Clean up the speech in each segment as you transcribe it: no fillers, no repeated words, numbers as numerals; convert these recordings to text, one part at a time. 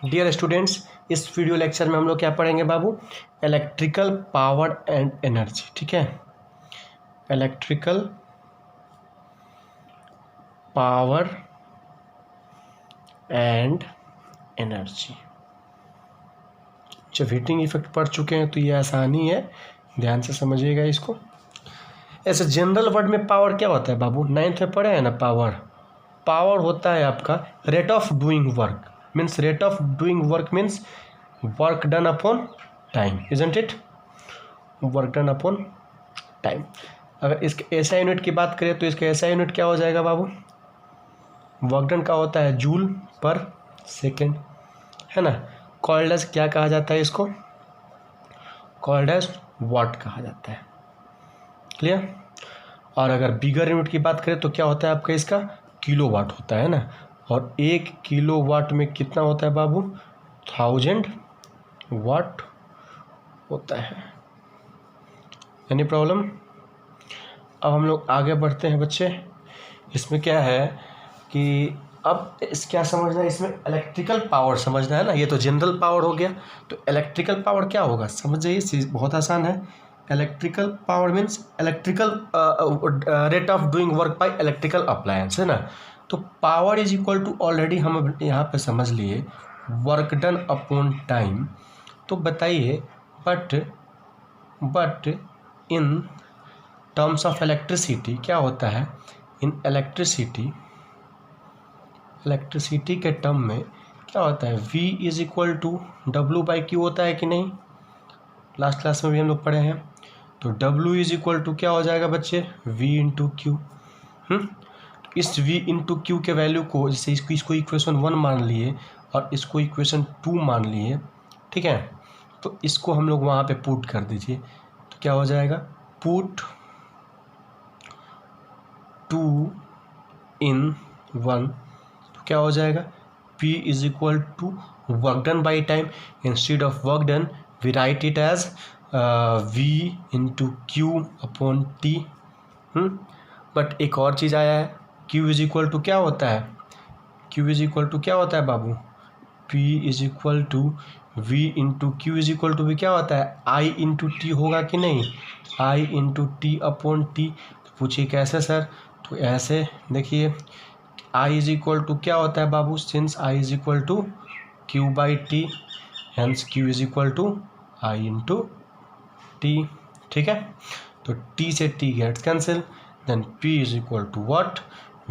Dear students, इस video lecture में हम लोग क्या पढ़ेंगे बाबू? Electrical power and energy. ठीक है, इलेक्ट्रिकल पावर एंड एनर्जी। जब हीटिंग इफेक्ट पढ़ चुके हैं तो ये आसानी है, ध्यान से समझिएगा इसको। ऐसे जनरल वर्ड में पावर क्या होता है बाबू? 9th में पढ़े हैं ना पावर। पावर होता है आपका rate of doing work, means rate of doing work means work done upon time, isn't it? Work done upon time. अगर इसके ऐसा यूनिट की बात करें तो इसका ऐसा यूनिट क्या हो जाएगा बाबू? वर्क डन का होता है जूल पर सेकेंड, है ना। कॉल्ड एज क्या कहा जाता है इसको? कॉल्ड एज वाट कहा जाता है। क्लियर? और अगर बिगर यूनिट की बात करें तो क्या होता है आपका? इसका किलो वाट होता है ना। और 1 किलो वाट में कितना होता है बाबू? 1000 वाट होता है। Any problem? अब हम लोग आगे बढ़ते हैं बच्चे। इसमें क्या है कि अब इस क्या समझना है, इसमें इलेक्ट्रिकल पावर समझना है ना। ये तो जनरल पावर हो गया, तो इलेक्ट्रिकल पावर क्या होगा समझ जाइए, बहुत आसान है। Electrical power means electrical rate of doing work by electrical appliance, है ना। तो power is equal to, already हम यहाँ पे समझ लिए, वर्क डन अपॉन टाइम। तो बताइए, but in terms of electricity क्या होता है? इन इलेक्ट्रिसिटी के टर्म में क्या होता है? V is equal to W/Q होता है कि नहीं? लास्ट क्लास में भी हम लोग पढ़े हैं। तो W इज इक्वल टू क्या हो जाएगा बच्चे? V into Q. इस V इंटू क्यू के वैल्यू को, जैसे इसको इक्वेशन 1 मान लिए और इसको इक्वेशन 2 मान लिए, ठीक है। तो इसको हम लोग वहाँ पे पुट कर दीजिए, तो क्या हो जाएगा? पुट 2 इन 1, क्या हो जाएगा? P is equal to work done by time. Instead of work done we write it as V into Q upon T। But एक और चीज़ आया है, Q इज इक्वल टू क्या होता है? Q इज इक्वल टू क्या होता है बाबू? P is equal to V into Q is equal to भी क्या होता है? I इंटू टी होगा कि नहीं? I into T upon T. तो पूछिए कैसे सर? तो ऐसे देखिए, I इज इक्वल टू क्या होता है बाबू? Since I is equal to Q by T, hence Q is equal to I into T. ठीक है, तो T से T gets cancelled, then P is equal to what?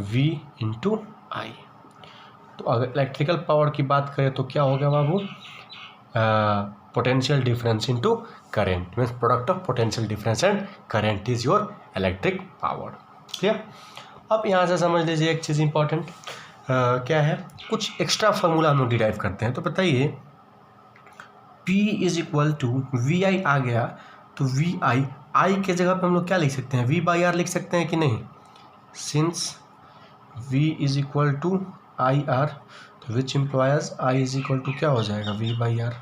V into I। तो अगर इलेक्ट्रिकल पावर की बात करें तो क्या होगा बाबू? Potential difference into current, means product of potential difference and current is your electric power. Clear? अब यहाँ से समझ लीजिए एक चीज़ इंपॉर्टेंट क्या है, कुछ एक्स्ट्रा फार्मूला हम लोग डिराइव करते हैं। तो बताइए, P is equal to V I आ गया, तो वी आई के जगह पे हम लोग क्या लिख सकते हैं? V/R लिख सकते हैं कि नहीं? Since V is equal to I R, तो which implies I is equal to क्या हो जाएगा? V/R।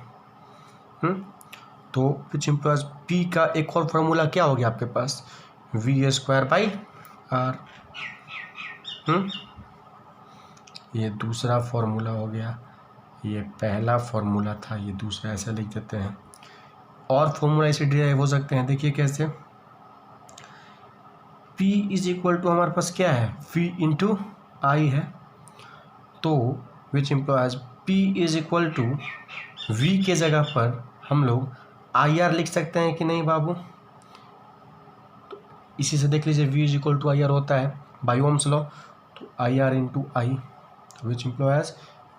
तो विच इम्प्लॉयज P का एक और फार्मूला क्या हो गया आपके पास? V²/R। ये दूसरा फॉर्मूला हो गया, ये पहला फॉर्मूला था, ये दूसरा, ऐसा लिख देते हैं। और फॉर्मूला इसे डिराइव हो सकते हैं, देखिए कैसे। P इज इक्वल टू हमारे पास क्या है? V इंटू आई है, तो which implies P is equal to V के जगह पर हम लोग IR लिख सकते हैं कि नहीं बाबू? तो इसी से देख लीजिए, V is equal to IR होता है बाय ओम्स लॉ, तो IR into I, which implies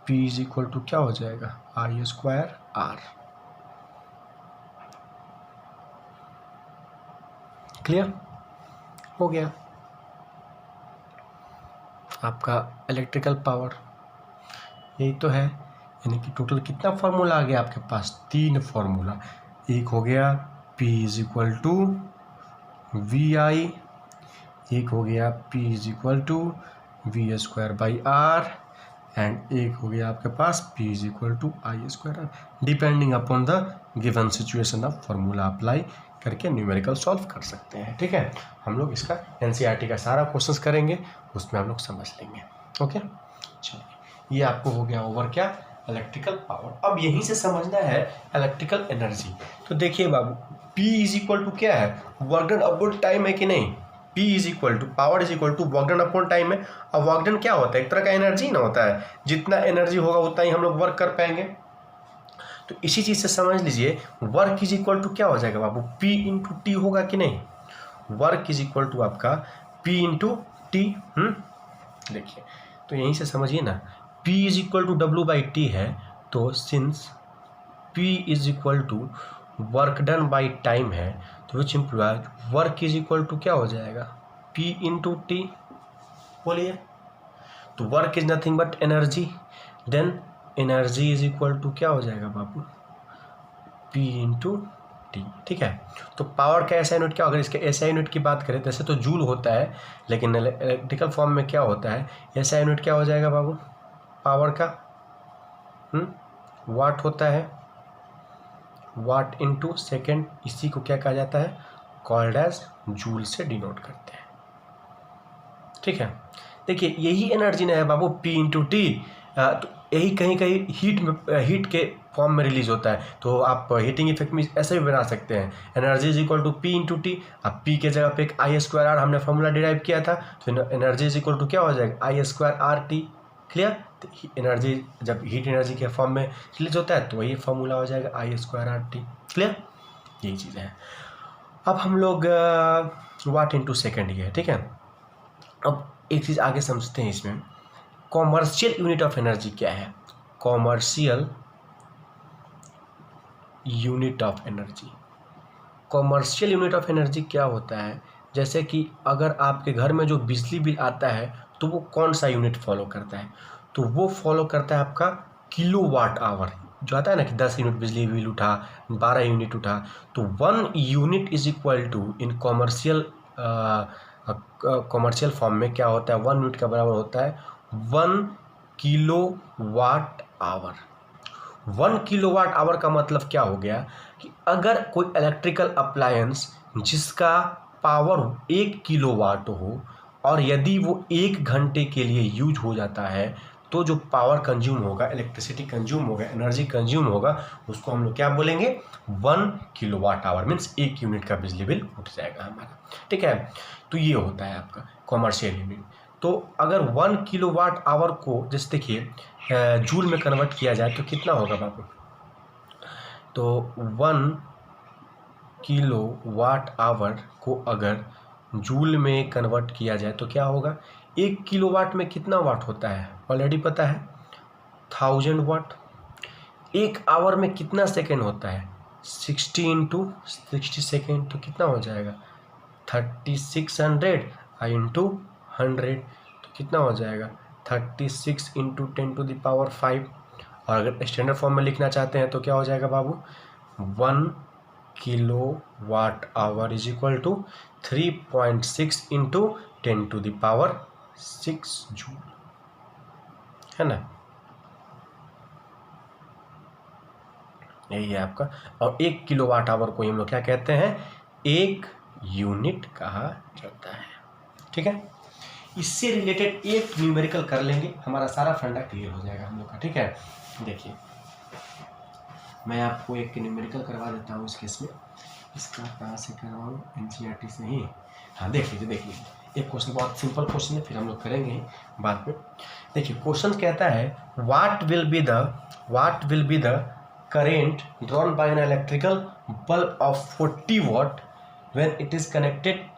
P is equal to क्या हो जाएगा? I²R। क्लियर हो गया आपका इलेक्ट्रिकल पावर? यही तो है, यानी कि टोटल कितना फार्मूला आ गया आपके पास? 3 फार्मूला। एक हो गया P is equal to VI, एक हो गया P is equal to V²/R, and एक हो गया आपके पास P is equal to I²R। Depending upon the given situation of formula apply करके न्यूमेरिकल सॉल्व कर सकते हैं। ठीक है, हम लोग इसका NCERT का सारा क्वेश्चंस करेंगे, उसमें हम लोग समझ लेंगे। ओके, चलिए, ये आपको हो गया ओवर क्या? Electrical power. अब यहीं से समझना है इलेक्ट्रिकल एनर्जी। तो देखिए बाबू, P इज इक्वल टू क्या है, वर्क डन अपॉन टाइम है कि नहीं। P is equal to power is equal to work done upon time है। अब वर्क डन क्या होता है, एक तरह का एनर्जी ना होता है, जितना एनर्जी होगा उतना ही हम लोग वर्क कर पाएंगे। तो इसी चीज़ से समझ लीजिए वर्क इज इक्वल टू क्या हो जाएगा बाबू, P इंटू टी होगा कि नहीं। वर्क इज इक्वल टू आपका P इंटू टी। देखिए तो यहीं से समझिए ना, P is equal to W by T है, तो since P is equal to work done by time है, तो which implies work is equal to क्या हो जाएगा, P इंटू टी। बोलिए, तो work is nothing but energy, then energy is equal to क्या हो जाएगा बाबू, P इंटू टी। ठीक है, तो पावर का ऐसा यूनिट क्या, अगर इसके ऐसा यूनिट की बात करें, जैसे तो जूल होता है, लेकिन इलेक्ट्रिकल फॉर्म में क्या होता है, ऐसा यूनिट क्या हो जाएगा बाबू पावर का, वाट होता है, वाट इंटू सेकेंड। इसी को क्या कहा जाता है, कॉल्ड एज जूल से डिनोट करते हैं। ठीक है, देखिए यही एनर्जी ना है बाबू P इंटू टी, तो यही कहीं कहीं हीट के फॉर्म में रिलीज होता है। तो आप हीटिंग इफेक्ट में ऐसे भी बना सकते हैं, energy is equal to P into T. अब P के जगह पे एक आई स्क्वायर आर हमने फॉर्मूला डिराइव किया था, तो एनर्जी इज इक्वल टू क्या हो जाएगा, आई स्क्वायर आर टी। क्लियर, तो एनर्जी जब हीट एनर्जी के फॉर्म में रिलीज होता है तो वही फॉर्मूला हो जाएगा आई स्क्वायर आर टी। क्लियर, यही चीज़ है। अब हम लोग वाट इंटू सेकेंड ये है। ठीक है, अब एक चीज़ आगे समझते हैं इसमें, कॉमर्शियल यूनिट ऑफ एनर्जी क्या है। Commercial unit of energy, commercial unit of energy क्या होता है, जैसे कि अगर आपके घर में जो बिजली बिल आता है तो वो कौन सा यूनिट फॉलो करता है, तो वो फॉलो करता है आपका किलो वाट आवर। जो आता है ना कि 10 यूनिट बिजली बिल उठा, 12 यूनिट उठा, तो 1 unit is equal to in commercial form में क्या होता है, 1 यूनिट का बराबर होता है 1 kilo watt hour. 1 kilowatt hour का मतलब क्या हो गया कि अगर कोई इलेक्ट्रिकल अप्लायंस जिसका पावर 1 किलोवाट हो और यदि वो 1 घंटे के लिए यूज हो जाता है, तो जो पावर कंज्यूम होगा, इलेक्ट्रिसिटी कंज्यूम होगा, एनर्जी कंज्यूम होगा, उसको हम लोग क्या बोलेंगे, 1 किलोवाट आवर। मीन्स 1 यूनिट का बिजली बिल उठ जाएगा हमारा। ठीक है, तो ये होता है आपका कॉमर्शियल यूनिट। तो अगर 1 किलोवाट आवर को जैसे देखिए जूल में कन्वर्ट किया जाए तो कितना होगा बाबू, तो 1 किलोवाट आवर को अगर जूल में कन्वर्ट किया जाए तो क्या होगा, 1 किलोवाट में कितना वाट होता है ऑलरेडी पता है, 1000 वाट। 1 आवर में कितना सेकेंड होता है, 60 इंटू 60 सेकेंड, तो कितना हो जाएगा 3600 इंटू 100, तो कितना हो जाएगा 36 इंटू 10⁵। और अगर स्टैंडर्ड फॉर्म में लिखना चाहते हैं तो क्या हो जाएगा बाबू, 1 kilowatt hour is equal to 3.6 into 10⁶ joule, है ना, यही है आपका। और 1 किलोवाट आवर को हम लोग क्या कहते हैं, 1 यूनिट कहा जाता है। ठीक है, इससे रिलेटेड एक न्यूमेरिकल कर लेंगे, हमारा सारा फंडा क्लियर हो जाएगा हम लोग का। ठीक है, देखिए मैं आपको एक न्यूमेरिकल करवा देता हूँ इस केस में। इसका कहाँ से करवाऊँ, एनसीईआरटी से ही। हाँ देख लीजिए, एक क्वेश्चन बहुत सिंपल क्वेश्चन है, फिर हम लोग करेंगे बाद में। देखिए क्वेश्चन कहता है what will be the current drawn by an electrical bulb of 40 watt when it is connected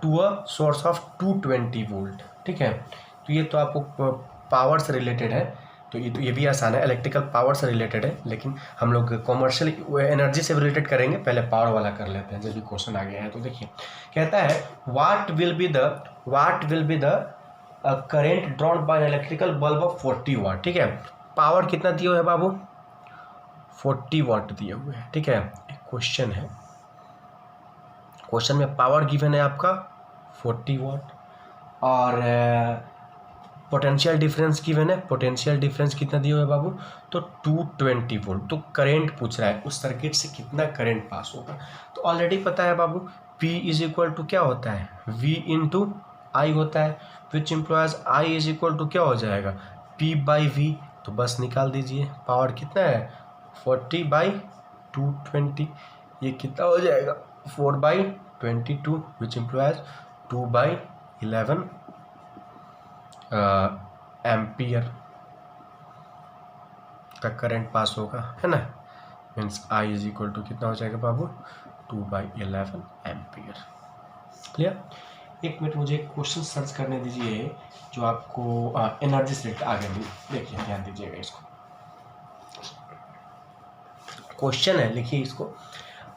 to a source of 220 volt. ठीक है, तो ये तो आपको पावर से रिलेटेड है, तो ये भी आसान है, इलेक्ट्रिकल पावर से रिलेटेड है, लेकिन हम लोग कॉमर्शियल एनर्जी से रिलेटेड करेंगे। पहले पावर वाला कर लेते हैं, जब भी क्वेश्चन आ गया है। तो देखिए कहता है what will be the current drawn by an electrical bulb of 40 वाट। ठीक है, पावर कितना दिया हुआ है बाबू, 40 वाट दिए हुए हैं। ठीक है, एक क्वेश्चन है, क्वेश्चन में पावर गिवन है आपका 40 वाट और पोटेंशियल डिफरेंस गिवन है। पोटेंशियल डिफरेंस कितना दिया हुआ है बाबू, तो 220 वोल्ट। तो करंट पूछ रहा है उस सर्किट से कितना करंट पास होगा, तो ऑलरेडी पता है बाबू P इज इक्वल टू क्या होता है, V इंटू आई होता है, which implies I is equal to क्या हो जाएगा, P बाई V। तो बस निकाल दीजिए, पावर कितना है 40/220, ये कितना हो जाएगा 4/22 विच इम्प्लाइज 2/11 एम्पियर का करंट पास होगा, है ना। Means I is equal to कितना हो जाएगा बाबू 2/11 एम्पियर। क्लियर। एक मिनट मुझे क्वेश्चन सर्च करने दीजिए जो आपको एनर्जी से आगे भी देखिए, ध्यान दीजिएगा इसको। क्वेश्चन है, लिखिए इसको।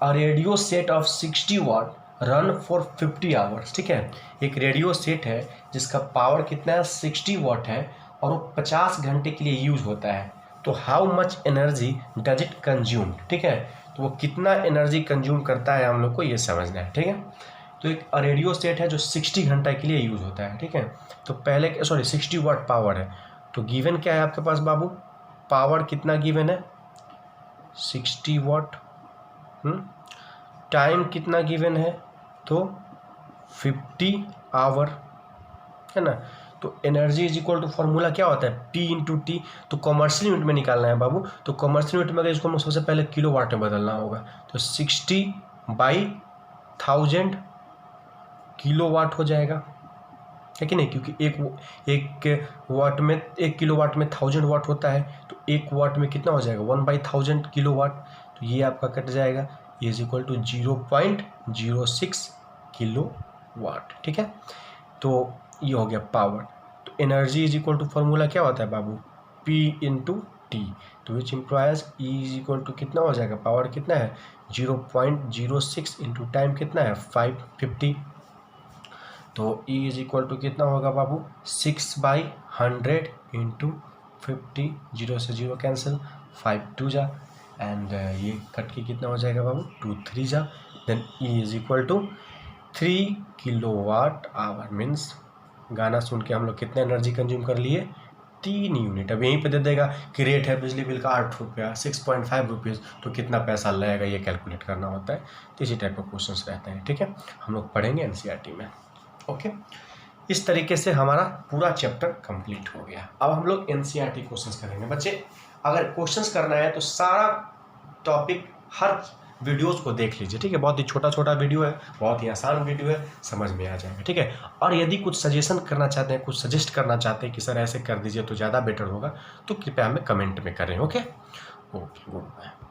A radio set of 60 watt run for 50 hours. ठीक है, एक रेडियो सेट है जिसका पावर कितना है 60 वाट है और वो 50 घंटे के लिए यूज होता है। तो how much energy does it consume. ठीक है, तो वो कितना एनर्जी कंज्यूम करता है हम लोग को ये समझना है। ठीक है, तो एक रेडियो सेट है जो 60 घंटा के लिए यूज होता है। ठीक है, तो पहले 60 वाट पावर है, तो गिवन क्या है आपके पास बाबू, पावर कितना गिवन है 60 वाट, टाइम कितना गिवन है तो 50 आवर, है ना। तो energy is equal to formula क्या होता है P इंटू टी। तो कॉमर्शियल यूनिट में निकालना है बाबू, तो कॉमर्शियल यूनिट में अगर इसको हम सबसे पहले किलो वाट में बदलना होगा, तो 60/1000 किलो वाट हो जाएगा, है कि नहीं, क्योंकि एक वाट में 1 किलो वाट में 1000 वाट होता है, तो 1 वाट में कितना हो जाएगा 1/1000 किलो वाट। तो ये आपका कट जाएगा, is equal to 0.06 kilowatt. ठीक है, तो ये हो गया पावर। तो energy is equal to formula क्या होता है बाबू P इंटू टी, तो which implies E is equal to कितना हो जाएगा, पावर कितना है 0.06 इंटू टाइम कितना है 550। तो E इज इक्वल टू कितना होगा बाबू 6/100 इंटू 50, 0 से 0 कैंसिल, 5 2 जा, एंड ये कट के कितना हो जाएगा बाबू 2 3 जा, then E is equal to 3 kilowatt hour. Means गाना सुन के हम लोग कितना एनर्जी कंज्यूम कर लिए 3 यूनिट। अब यहीं पे दे देगा कि रेट है बिजली बिल का 8 रुपया 6.5 रुपीज़, तो कितना पैसा लगेगा ये कैलकुलेट करना होता है। तो इसी टाइप का क्वेश्चन रहते हैं। ठीक है, हम लोग पढ़ेंगे NCERT में। ओके, इस तरीके से हमारा पूरा चैप्टर कंप्लीट हो गया। अब हम लोग NCERT क्वेश्चंस करेंगे। बच्चे अगर क्वेश्चंस करना है तो सारा टॉपिक हर वीडियोस को देख लीजिए। ठीक है, बहुत ही छोटा छोटा वीडियो है, बहुत ही आसान वीडियो है, समझ में आ जाएगा। ठीक है, और यदि कुछ सजेशन करना चाहते हैं, कुछ सजेस्ट करना चाहते हैं कि सर ऐसे कर दीजिए तो ज़्यादा बेटर होगा, तो कृपया हमें कमेंट में करें। Okay, good bye.